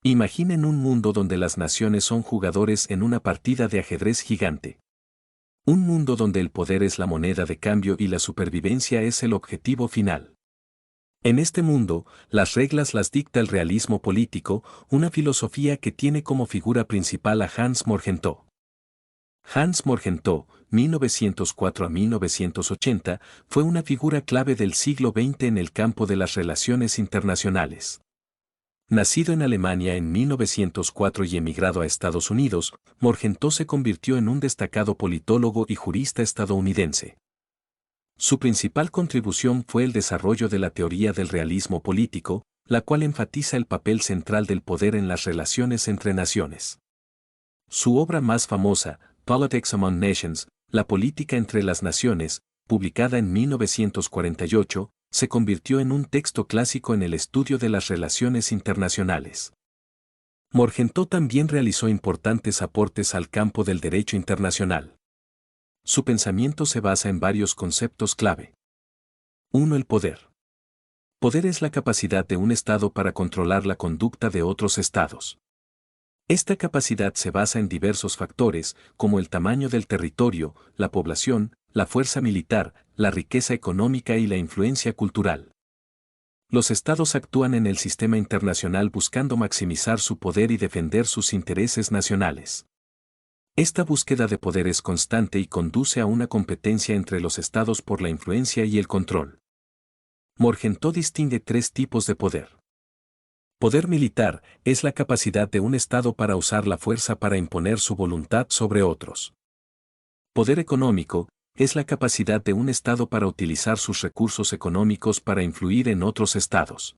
Imaginen un mundo donde las naciones son jugadores en una partida de ajedrez gigante. Un mundo donde el poder es la moneda de cambio y la supervivencia es el objetivo final. En este mundo, las reglas las dicta el realismo político, una filosofía que tiene como figura principal a Hans Morgenthau. Hans Morgenthau, 1904 a 1980, fue una figura clave del siglo XX en el campo de las relaciones internacionales. Nacido en Alemania en 1904 y emigrado a Estados Unidos, Morgenthau se convirtió en un destacado politólogo y jurista estadounidense. Su principal contribución fue el desarrollo de la teoría del realismo político, la cual enfatiza el papel central del poder en las relaciones entre naciones. Su obra más famosa, Politics Among Nations, La política entre las naciones, publicada en 1948, se convirtió en un texto clásico en el estudio de las relaciones internacionales. Morgenthau también realizó importantes aportes al campo del derecho internacional. Su pensamiento se basa en varios conceptos clave. 1. El poder. Poder es la capacidad de un Estado para controlar la conducta de otros Estados. Esta capacidad se basa en diversos factores, como el tamaño del territorio, la población, la fuerza militar, la riqueza económica y la influencia cultural. Los estados actúan en el sistema internacional buscando maximizar su poder y defender sus intereses nacionales. Esta búsqueda de poder es constante y conduce a una competencia entre los estados por la influencia y el control. Morgenthau distingue tres tipos de poder. Poder militar es la capacidad de un estado para usar la fuerza para imponer su voluntad sobre otros. Poder económico es la capacidad de un Estado para utilizar sus recursos económicos para influir en otros Estados.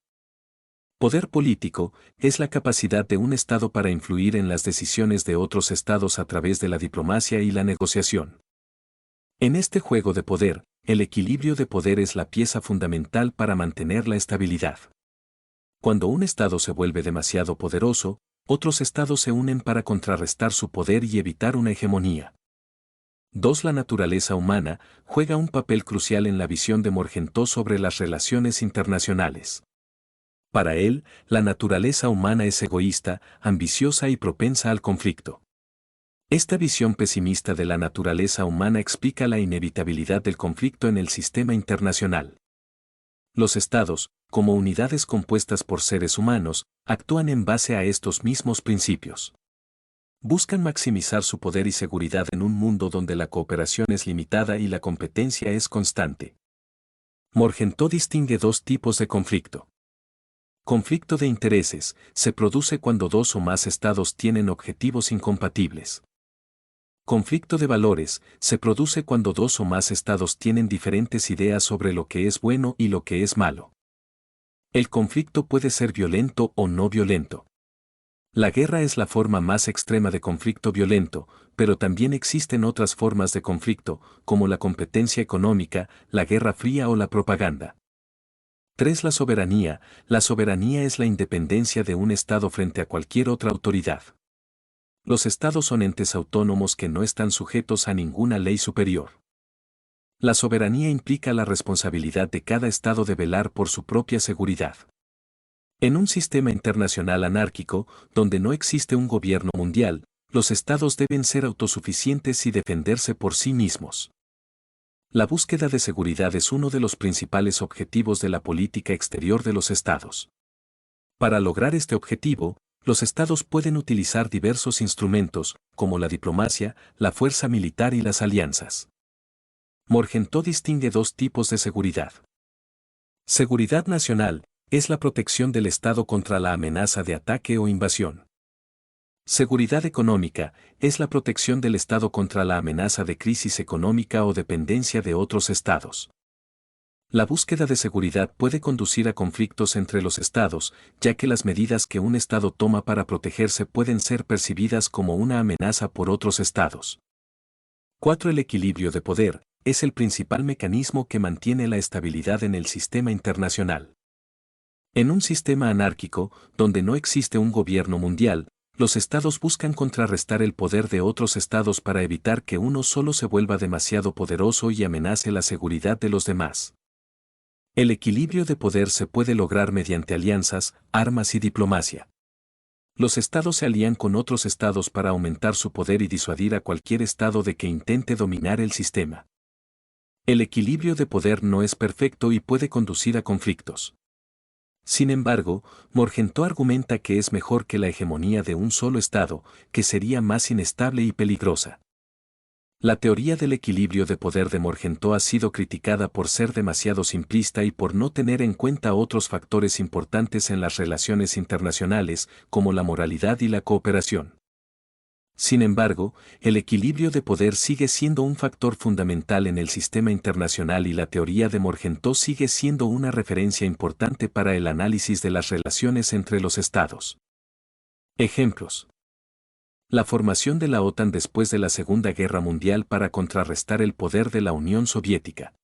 Poder político es la capacidad de un Estado para influir en las decisiones de otros Estados a través de la diplomacia y la negociación. En este juego de poder, el equilibrio de poder es la pieza fundamental para mantener la estabilidad. Cuando un Estado se vuelve demasiado poderoso, otros Estados se unen para contrarrestar su poder y evitar una hegemonía. 2. La naturaleza humana juega un papel crucial en la visión de Morgenthau sobre las relaciones internacionales. Para él, la naturaleza humana es egoísta, ambiciosa y propensa al conflicto. Esta visión pesimista de la naturaleza humana explica la inevitabilidad del conflicto en el sistema internacional. Los estados, como unidades compuestas por seres humanos, actúan en base a estos mismos principios. Buscan maximizar su poder y seguridad en un mundo donde la cooperación es limitada y la competencia es constante. Morgenthau distingue dos tipos de conflicto. Conflicto de intereses se produce cuando dos o más estados tienen objetivos incompatibles. Conflicto de valores se produce cuando dos o más estados tienen diferentes ideas sobre lo que es bueno y lo que es malo. El conflicto puede ser violento o no violento. La guerra es la forma más extrema de conflicto violento, pero también existen otras formas de conflicto, como la competencia económica, la guerra fría o la propaganda. 3. La soberanía. La soberanía es la independencia de un Estado frente a cualquier otra autoridad. Los Estados son entes autónomos que no están sujetos a ninguna ley superior. La soberanía implica la responsabilidad de cada Estado de velar por su propia seguridad. En un sistema internacional anárquico, donde no existe un gobierno mundial, los estados deben ser autosuficientes y defenderse por sí mismos. La búsqueda de seguridad es uno de los principales objetivos de la política exterior de los estados. Para lograr este objetivo, los estados pueden utilizar diversos instrumentos, como la diplomacia, la fuerza militar y las alianzas. Morgenthau distingue dos tipos de seguridad. Seguridad nacional es la protección del Estado contra la amenaza de ataque o invasión. Seguridad económica es la protección del Estado contra la amenaza de crisis económica o dependencia de otros Estados. La búsqueda de seguridad puede conducir a conflictos entre los Estados, ya que las medidas que un Estado toma para protegerse pueden ser percibidas como una amenaza por otros Estados. 4. El equilibrio de poder es el principal mecanismo que mantiene la estabilidad en el sistema internacional. En un sistema anárquico, donde no existe un gobierno mundial, los estados buscan contrarrestar el poder de otros estados para evitar que uno solo se vuelva demasiado poderoso y amenace la seguridad de los demás. El equilibrio de poder se puede lograr mediante alianzas, armas y diplomacia. Los estados se alían con otros estados para aumentar su poder y disuadir a cualquier estado de que intente dominar el sistema. El equilibrio de poder no es perfecto y puede conducir a conflictos. Sin embargo, Morgenthau argumenta que es mejor que la hegemonía de un solo estado, que sería más inestable y peligrosa. La teoría del equilibrio de poder de Morgenthau ha sido criticada por ser demasiado simplista y por no tener en cuenta otros factores importantes en las relaciones internacionales, como la moralidad y la cooperación. Sin embargo, el equilibrio de poder sigue siendo un factor fundamental en el sistema internacional y la teoría de Morgenthau sigue siendo una referencia importante para el análisis de las relaciones entre los estados. Ejemplos. La formación de la OTAN después de la Segunda Guerra Mundial para contrarrestar el poder de la Unión Soviética.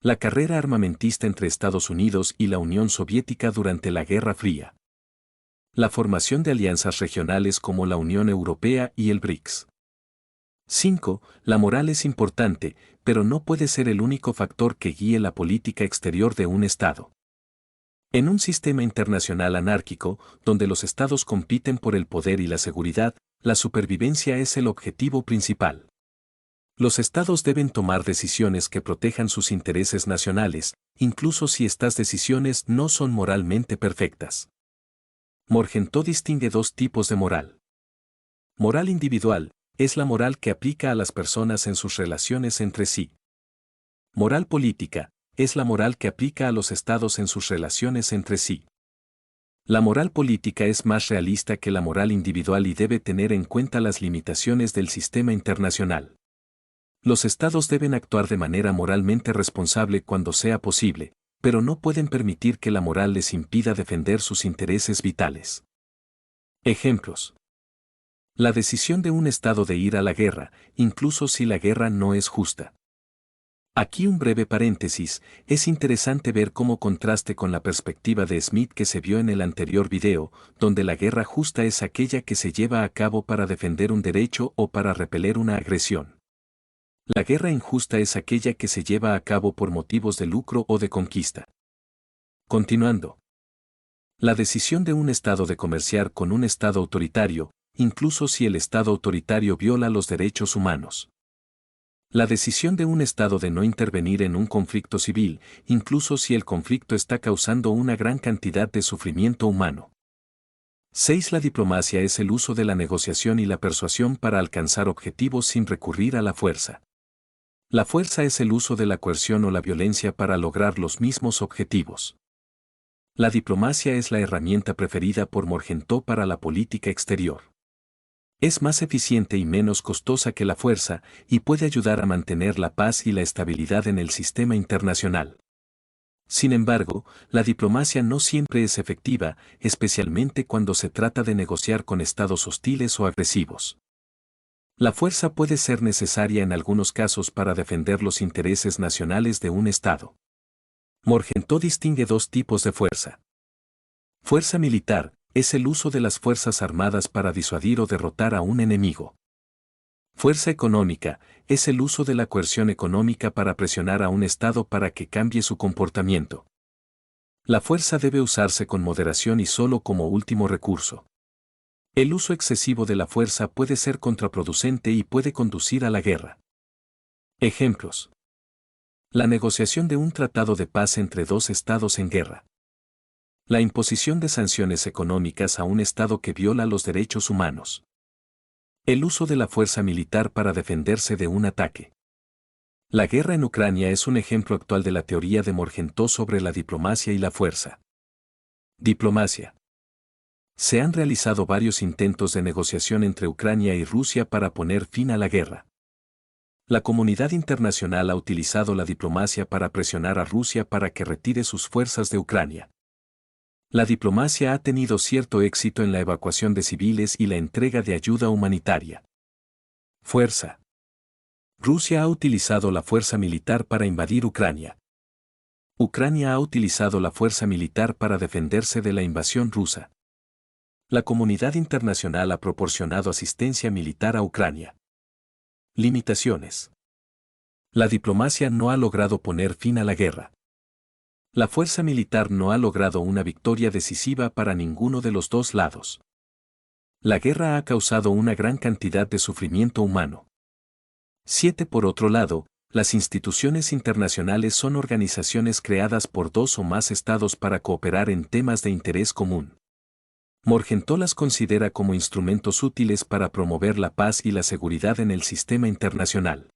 La carrera armamentista entre Estados Unidos y la Unión Soviética durante la Guerra Fría. La formación de alianzas regionales como la Unión Europea y el BRICS. 5. La moral es importante, pero no puede ser el único factor que guíe la política exterior de un Estado. En un sistema internacional anárquico, donde los estados compiten por el poder y la seguridad, la supervivencia es el objetivo principal. Los estados deben tomar decisiones que protejan sus intereses nacionales, incluso si estas decisiones no son moralmente perfectas. Morgenthau distingue dos tipos de moral. Moral individual, es la moral que aplica a las personas en sus relaciones entre sí. Moral política, es la moral que aplica a los estados en sus relaciones entre sí. La moral política es más realista que la moral individual y debe tener en cuenta las limitaciones del sistema internacional. Los estados deben actuar de manera moralmente responsable cuando sea posible, pero no pueden permitir que la moral les impida defender sus intereses vitales. Ejemplos. La decisión de un estado de ir a la guerra, incluso si la guerra no es justa. Aquí un breve paréntesis, es interesante ver cómo contraste con la perspectiva de Smith que se vio en el anterior video, donde la guerra justa es aquella que se lleva a cabo para defender un derecho o para repeler una agresión. La guerra injusta es aquella que se lleva a cabo por motivos de lucro o de conquista. Continuando. La decisión de un Estado de comerciar con un Estado autoritario, incluso si el Estado autoritario viola los derechos humanos. La decisión de un Estado de no intervenir en un conflicto civil, incluso si el conflicto está causando una gran cantidad de sufrimiento humano. 6. La diplomacia es el uso de la negociación y la persuasión para alcanzar objetivos sin recurrir a la fuerza. La fuerza es el uso de la coerción o la violencia para lograr los mismos objetivos. La diplomacia es la herramienta preferida por Morgenthau para la política exterior. Es más eficiente y menos costosa que la fuerza, y puede ayudar a mantener la paz y la estabilidad en el sistema internacional. Sin embargo, la diplomacia no siempre es efectiva, especialmente cuando se trata de negociar con estados hostiles o agresivos. La fuerza puede ser necesaria en algunos casos para defender los intereses nacionales de un estado. Morgenthau distingue dos tipos de fuerza. Fuerza militar, es el uso de las fuerzas armadas para disuadir o derrotar a un enemigo. Fuerza económica, es el uso de la coerción económica para presionar a un Estado para que cambie su comportamiento. La fuerza debe usarse con moderación y solo como último recurso. El uso excesivo de la fuerza puede ser contraproducente y puede conducir a la guerra. Ejemplos. La negociación de un tratado de paz entre dos estados en guerra. La imposición de sanciones económicas a un Estado que viola los derechos humanos. El uso de la fuerza militar para defenderse de un ataque. La guerra en Ucrania es un ejemplo actual de la teoría de Morgenthau sobre la diplomacia y la fuerza. Diplomacia. Se han realizado varios intentos de negociación entre Ucrania y Rusia para poner fin a la guerra. La comunidad internacional ha utilizado la diplomacia para presionar a Rusia para que retire sus fuerzas de Ucrania. La diplomacia ha tenido cierto éxito en la evacuación de civiles y la entrega de ayuda humanitaria. Fuerza. Rusia ha utilizado la fuerza militar para invadir Ucrania. Ucrania ha utilizado la fuerza militar para defenderse de la invasión rusa. La comunidad internacional ha proporcionado asistencia militar a Ucrania. Limitaciones. La diplomacia no ha logrado poner fin a la guerra. La fuerza militar no ha logrado una victoria decisiva para ninguno de los dos lados. La guerra ha causado una gran cantidad de sufrimiento humano. 7. Por otro lado, las instituciones internacionales son organizaciones creadas por dos o más estados para cooperar en temas de interés común. Morgenthau las considera como instrumentos útiles para promover la paz y la seguridad en el sistema internacional.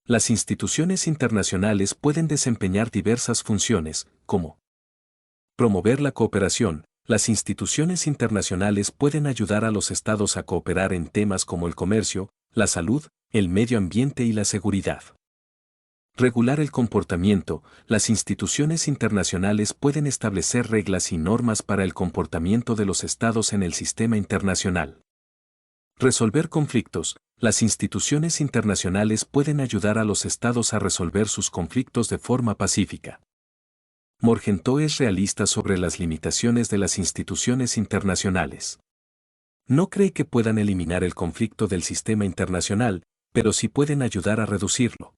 Las instituciones internacionales pueden desempeñar diversas funciones, como promover la cooperación. Las instituciones internacionales pueden ayudar a los estados a cooperar en temas como el comercio, la salud, el medio ambiente y la seguridad. Regular el comportamiento. Las instituciones internacionales pueden establecer reglas y normas para el comportamiento de los estados en el sistema internacional. Resolver conflictos. Las instituciones internacionales pueden ayudar a los estados a resolver sus conflictos de forma pacífica. Morgenthau es realista sobre las limitaciones de las instituciones internacionales. No cree que puedan eliminar el conflicto del sistema internacional, pero sí pueden ayudar a reducirlo.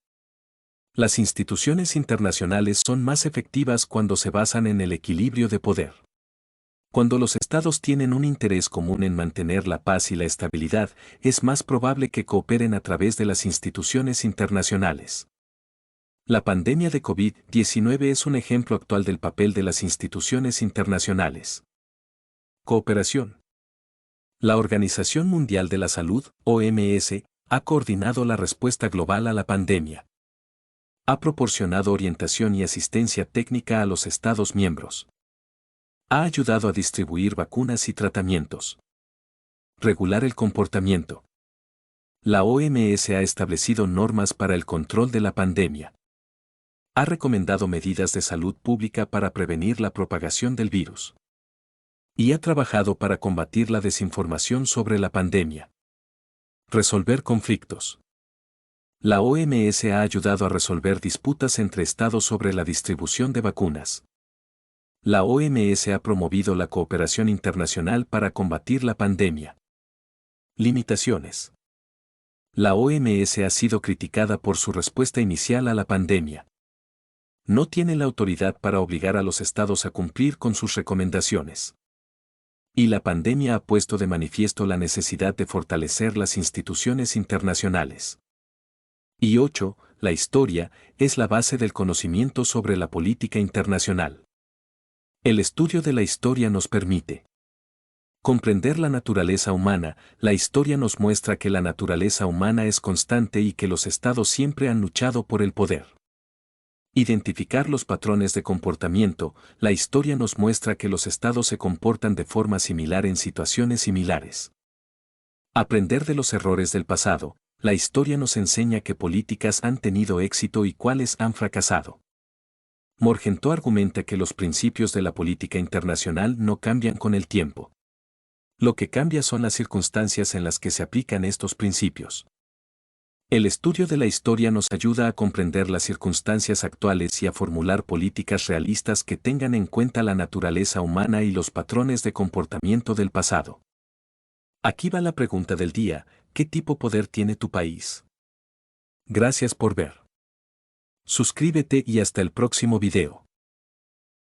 Las instituciones internacionales son más efectivas cuando se basan en el equilibrio de poder. Cuando los estados tienen un interés común en mantener la paz y la estabilidad, es más probable que cooperen a través de las instituciones internacionales. La pandemia de COVID-19 es un ejemplo actual del papel de las instituciones internacionales. Cooperación. La Organización Mundial de la Salud, OMS, ha coordinado la respuesta global a la pandemia. Ha proporcionado orientación y asistencia técnica a los Estados miembros. Ha ayudado a distribuir vacunas y tratamientos. Regular el comportamiento. La OMS ha establecido normas para el control de la pandemia. Ha recomendado medidas de salud pública para prevenir la propagación del virus. Y ha trabajado para combatir la desinformación sobre la pandemia. Resolver conflictos. La OMS ha ayudado a resolver disputas entre estados sobre la distribución de vacunas. La OMS ha promovido la cooperación internacional para combatir la pandemia. Limitaciones. La OMS ha sido criticada por su respuesta inicial a la pandemia. No tiene la autoridad para obligar a los estados a cumplir con sus recomendaciones. Y la pandemia ha puesto de manifiesto la necesidad de fortalecer las instituciones internacionales. Y 8. La historia es la base del conocimiento sobre la política internacional. El estudio de la historia nos permite comprender la naturaleza humana. La historia nos muestra que la naturaleza humana es constante y que los estados siempre han luchado por el poder. Identificar los patrones de comportamiento. La historia nos muestra que los estados se comportan de forma similar en situaciones similares. Aprender de los errores del pasado. La historia nos enseña qué políticas han tenido éxito y cuáles han fracasado. Morgenthau argumenta que los principios de la política internacional no cambian con el tiempo. Lo que cambia son las circunstancias en las que se aplican estos principios. El estudio de la historia nos ayuda a comprender las circunstancias actuales y a formular políticas realistas que tengan en cuenta la naturaleza humana y los patrones de comportamiento del pasado. Aquí va la pregunta del día: ¿qué tipo de poder tiene tu país? Gracias por ver. Suscríbete y hasta el próximo video.